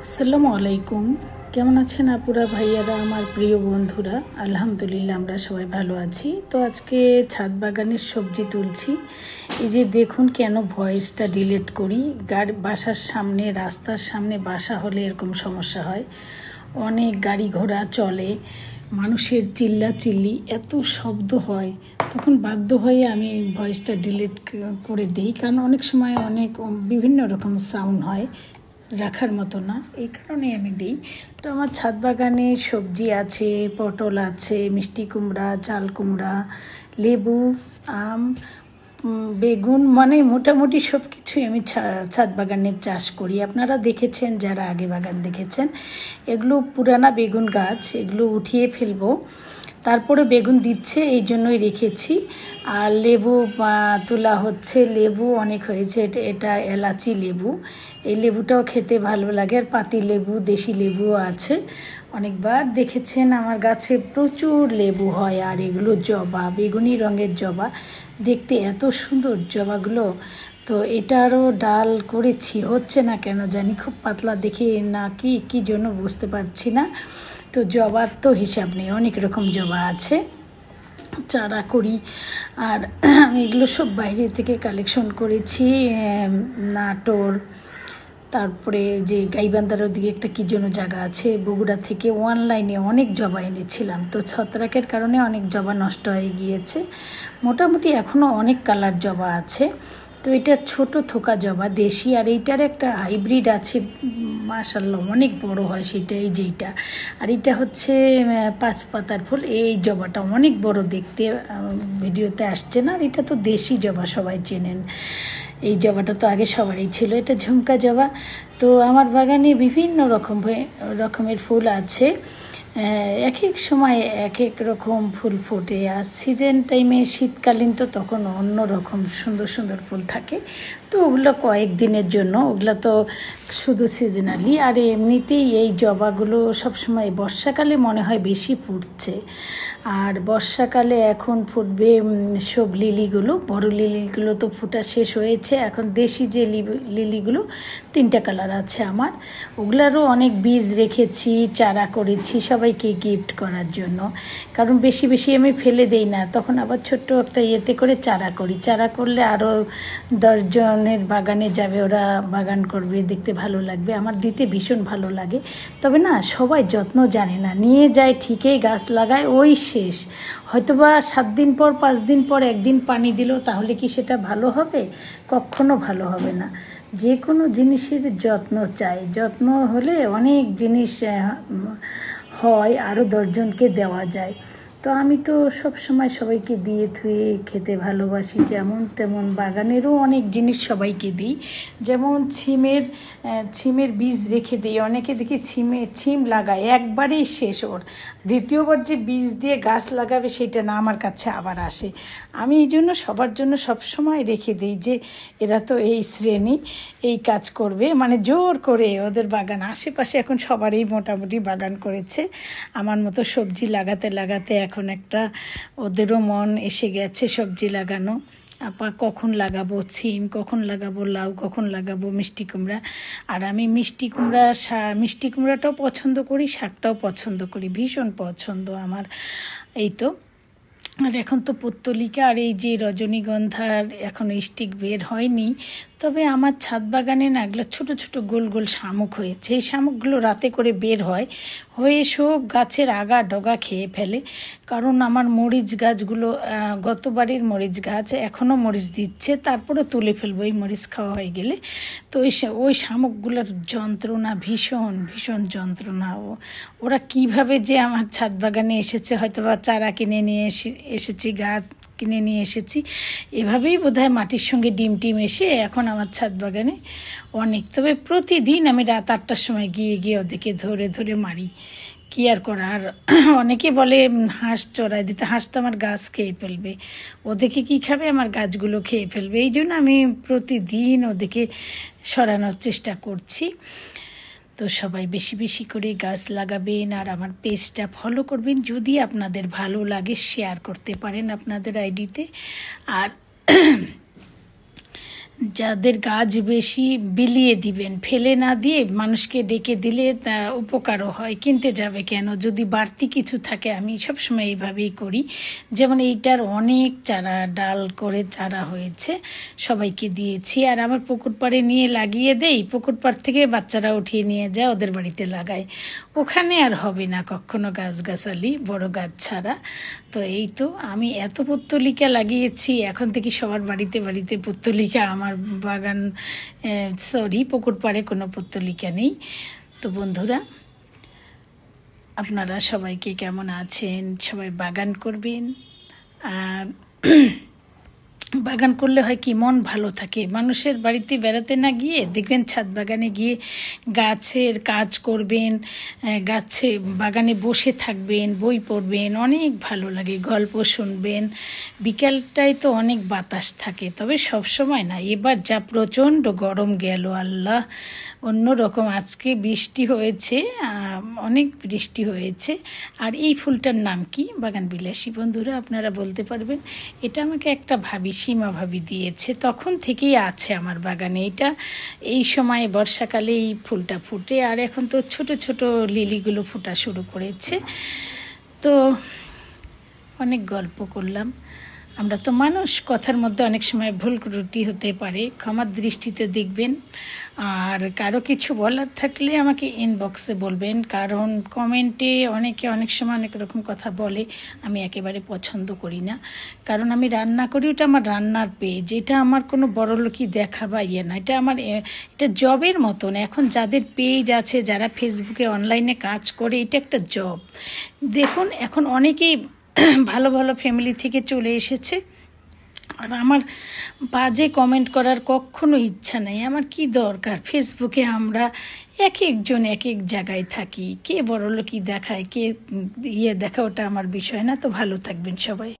আসসালামু আলাইকুম। কেমন আছেন আপুরা ভাইয়ারা, আমার প্রিয় বন্ধুরা? আলহামদুলিল্লাহ আমরা সবাই ভালো আছি। তো আজকে ছাদ বাগানের সবজি তুলছি। এই যে দেখুন, কেন ভয়েসটা ডিলিট করি, বাসার সামনে, রাস্তার সামনে বাসা হলে এরকম সমস্যা হয়। অনেক গাড়ি ঘোড়া চলে, মানুষের চিল্লাচিল্লি, এত শব্দ হয়, তখন বাধ্য হয়ে আমি ভয়েসটা ডিলিট করে দিই। কারণ অনেক সময় অনেক বিভিন্ন রকম সাউন্ড হয়, রাখার মতো না, এই কারণে আমি দিই। তো আমার ছাদ বাগানে সবজি আছে, পটল আছে, মিষ্টি কুমড়া, চাল কুমড়া, লেবু, আম, বেগুন, মানে মোটামুটি সব কিছুই আমি ছাদ বাগানের চাষ করি। আপনারা দেখেছেন, যারা আগে বাগান দেখেছেন। এগুলো পুরানা বেগুন গাছ, এগুলো উঠিয়ে ফেলবো, তারপরে বেগুন দিচ্ছে, এই জন্যই রেখেছি। আর লেবু তোলা হচ্ছে, লেবু অনেক হয়েছে, এটা এলাচি লেবু, এই লেবুটাও খেতে ভালো লাগে। আর পাতি লেবু, দেশি লেবুও আছে। অনেকবার দেখেছেন আমার গাছে প্রচুর লেবু হয়। আর এগুলো জবা, বেগুনি রঙের জবা, দেখতে এত সুন্দর জবাগুলো। তো এটারও ডাল করেছি, হচ্ছে না কেন জানি, খুব পাতলা দেখে না, কি জন্য বুঝতে পারছি না। তো জবার তো হিসাব নেই, অনেক রকম জবা আছে, চারা করি। আর আমি এগুলো সব বাইরে থেকে কালেকশন করেছি, নাটোর, তারপরে যে গাইবান্ধার ওদিকে একটা কী যেন জায়গা আছে, বগুড়া থেকে অনলাইনে অনেক জবা এনেছিলাম। তো ছত্রাকের কারণে অনেক জবা নষ্ট হয়ে গিয়েছে। মোটামুটি এখনও অনেক কালার জবা আছে। তো এটা ছোট থোকা জবা, দেশি। আর এইটার একটা হাইব্রিড আছে, মাশাআল্লাহ অনেক বড় হয় সেটা, এই যেইটা। আর এটা হচ্ছে 5 পাতার ফুল, এই জবাটা অনেক বড় দেখতে, ভিডিওতে আসছে না। আর এটা তো দেশি জবা, সবাই চেনেন। এই জবাটা তো আগে সবারই ছিল, এটা ঝুমকা জবা। তো আমার বাগানে বিভিন্ন রকমের ফুল আছে, এক এক সময় এক এক রকম ফুল ফোটে। আর সিজন টাইমে, শীতকালীন, তো তখন অন্য রকম সুন্দর সুন্দর ফুল থাকে। তো ওগুলো কয়েকদিনের জন্য, ওগুলো তো শুধু সিজনালি। আর এমনিতেই এই জবাগুলো সবসময় বর্ষাকালে মনে হয় বেশি ফুটছে। আর বর্ষাকালে এখন ফুটবে সব লিলিগুলো, বড় লিলিগুলো তো ফোটা শেষ হয়েছে। এখন দেশি যে লিলিগুলো 3টা কালার আছে আমার, ওগুলারও অনেক বীজ রেখেছি, চারা করেছি সবাইকে গিফট করার জন্য। কারণ বেশি বেশি আমি ফেলে দেই না, তখন আবার ছোট্ট একটা ইয়েতে করে চারা করি। চারা করলে আরও 10 জনের বাগানে যাবে, ওরা বাগান করবে, দেখতে ভালো লাগবে, আমার দিতে ভীষণ ভালো লাগে। তবে না, সবাই যত্ন জানে না, নিয়ে যায় ঠিকই, গাছ লাগায়, ওই শেষ। হয়তোবা 7 দিন পর, 5 দিন পর একদিন পানি দিল, তাহলে কি সেটা ভালো হবে? কখনো ভালো হবে না। যে কোনো জিনিসের যত্ন চাই, যত্ন হলে অনেক জিনিস হয়, আরও 10 জনকে দেওয়া যায়। তো আমি তো সব সময় সবাইকে দিয়ে থুয়ে খেতে ভালোবাসি, যেমন তেমন বাগানেরও অনেক জিনিস সবাইকে দিই। যেমন ছিমের বীজ রেখে দিই, অনেকে দেখি ছিম লাগায়, একবারেই শেষ ওর, দ্বিতীয়বার যে বীজ দিয়ে গাছ লাগাবে সেটা না, আমার কাছে আবার আসে। আমি এই জন্য সবার জন্য সবসময় রেখে দিই, যে এরা তো এই শ্রেণী, এই কাজ করবে, মানে জোর করে ওদের বাগান। আশেপাশে এখন সবারই মোটামুটি বাগান করেছে, আমার মতো সবজি লাগাতে লাগাতে এখন একটা ওদেরও মন এসে গেছে সবজি লাগানো। আপা কখন লাগাবো ছিম, কখন লাগাবো লাউ, কখন লাগাবো মিষ্টি কুমড়া। আর আমি মিষ্টি কুমড়াটাও পছন্দ করি, শাকটাও পছন্দ করি, ভীষণ পছন্দ আমার। এই তো। আর এখন তো পত্তলিকা আর এই যে রজনীগন্ধার এখনও স্টিক বের হয়নি। তবে আমার ছাদ বাগানে না, এগুলো ছোটো ছোটো গোল গোল শামুক হয়েছে। এই শামুকগুলো রাতে করে বের হয়ে সব গাছের আগা ডগা খেয়ে ফেলে। কারণ আমার মরিচ গাছগুলো, গতবারের মরিচ গাছ এখনও মরিচ দিচ্ছে, তারপরে তুলে ফেলবো এই মরিচ খাওয়া হয়ে গেলে। তো ওই শামুকগুলোর যন্ত্রণা, ভীষণ ভীষণ যন্ত্রণা। ওরা কিভাবে যে আমার ছাদ বাগানে এসেছে, হয়তো বা চারা কিনে নিয়ে এসেছি, গাছ কিনে নিয়ে এসেছি, এভাবেই বোধহয় মাটির সঙ্গে ডিম এসে এখন আমার ছাদ বাগানে অনেক। তবে প্রতিদিন আমি রাত 8টার সময় গিয়ে ওদেরকে ধরে ধরে মারি, কি আর করা। আর অনেকে বলে হাঁস চড়াই দিতে, হাঁস তো আমার গাছ খেয়ে ফেলবে, ওদেরকে কি খাবে, আমার গাছগুলো খেয়ে ফেলবে। এই জন্য আমি প্রতিদিন ওদেরকে সরানোর চেষ্টা করছি। তো সবাই বেশি বেশি করে গাছ লাগাবেন, আর আমার পেজটা ফলো করবেন, যদি আপনাদের ভালো লাগে শেয়ার করতে পারেন আপনাদের আইডিতে। আর যাদের গাছ বেশি বিলিয়ে দিবেন, ফেলে না দিয়ে মানুষকে ডেকে দিলে তা উপকারও হয়। কিনতে যাবে কেন, যদি বাড়তি কিছু থাকে। আমি সবসময় এইভাবেই করি। যেমন এইটার অনেক চারা, ডাল করে চারা হয়েছে, সবাইকে দিয়েছি। আর আমার পুকুর পাড়ে নিয়ে লাগিয়ে দেই, পুকুর পাড় থেকে বাচ্চারা উঠিয়ে নিয়ে যায়, ওদের বাড়িতে লাগায়। ওখানে আর হবে না কখনো গাছগাছালি, বড় গাছ ছাড়া। তো এই তো আমি এত পুত্তলিকা লাগিয়েছি, এখন থেকে সবার বাড়িতে বাড়িতে পুত্তলিকা। আমার বাগান, সরি, পুকুর পাড়ে কোনো পুত্তলিকা নেই। তো বন্ধুরা, আপনারা সবাইকে কেমন আছেন? সবাই বাগান করবেন। আর বাগান করলে হয় কি, মন ভালো থাকে। মানুষের বাড়িতে বেড়াতে না গিয়ে দেখবেন ছাদ বাগানে গিয়ে গাছের কাজ করবেন, গাছে বাগানে বসে থাকবেন, বই পড়বেন, অনেক ভালো লাগে, গল্প শুনবেন। বিকালটায় তো অনেক বাতাস থাকে, তবে সব সময় না। এবার যা প্রচণ্ড গরম গেল, আল্লাহ, অন্যরকম। আজকে বৃষ্টি হয়েছে, অনেক বৃষ্টি হয়েছে। আর এই ফুলটার নাম কি? বাগান বিলাসী। বন্ধুরা, আপনারা বলতে পারবেন? এটা আমাকে একটা সীমা ভাবি দিয়েছে, তখন থেকেই আছে আমার বাগানে। এটা এই সময় বর্ষাকালে এই ফুলটা ফুটে, আর এখন তো ছোট ছোট লিলিগুলো ফোটা শুরু করেছে। তো অনেক গল্প করলাম। আমরা তো মানুষ, কথার মধ্যে অনেক সময় ভুল ত্রুটি হতে পারে, ক্ষমার দৃষ্টিতে দেখবেন। আর কারো কিছু বলার থাকলে আমাকে ইনবক্সে বলবেন, কারণ কমেন্টে অনেকে অনেক সময় অনেক রকম কথা বলে, আমি একেবারে পছন্দ করি না। কারণ আমি রান্না করি, ওটা আমার রান্নার পেজ, এটা আমার কোনো বড়লোকি দেখা বা ইয়ে না। এটা আমার, এটা জবের মতন। এখন যাদের পেজ আছে, যারা ফেসবুকে অনলাইনে কাজ করে, এটা একটা জব। দেখুন, এখন অনেকেই ভালো ভালো ফ্যামিলি থেকে চলে এসেছে, আর আমার বাজে কমেন্ট করার কখনো ইচ্ছা নেই। আমার কি দরকার? ফেসবুকে আমরা এক একজন এক এক জায়গায় থাকি, কে বড়লোকি দেখায়, কে ইয়ে দেখা, ওটা আমার বিষয় না। তো ভালো থাকবেন সবাই।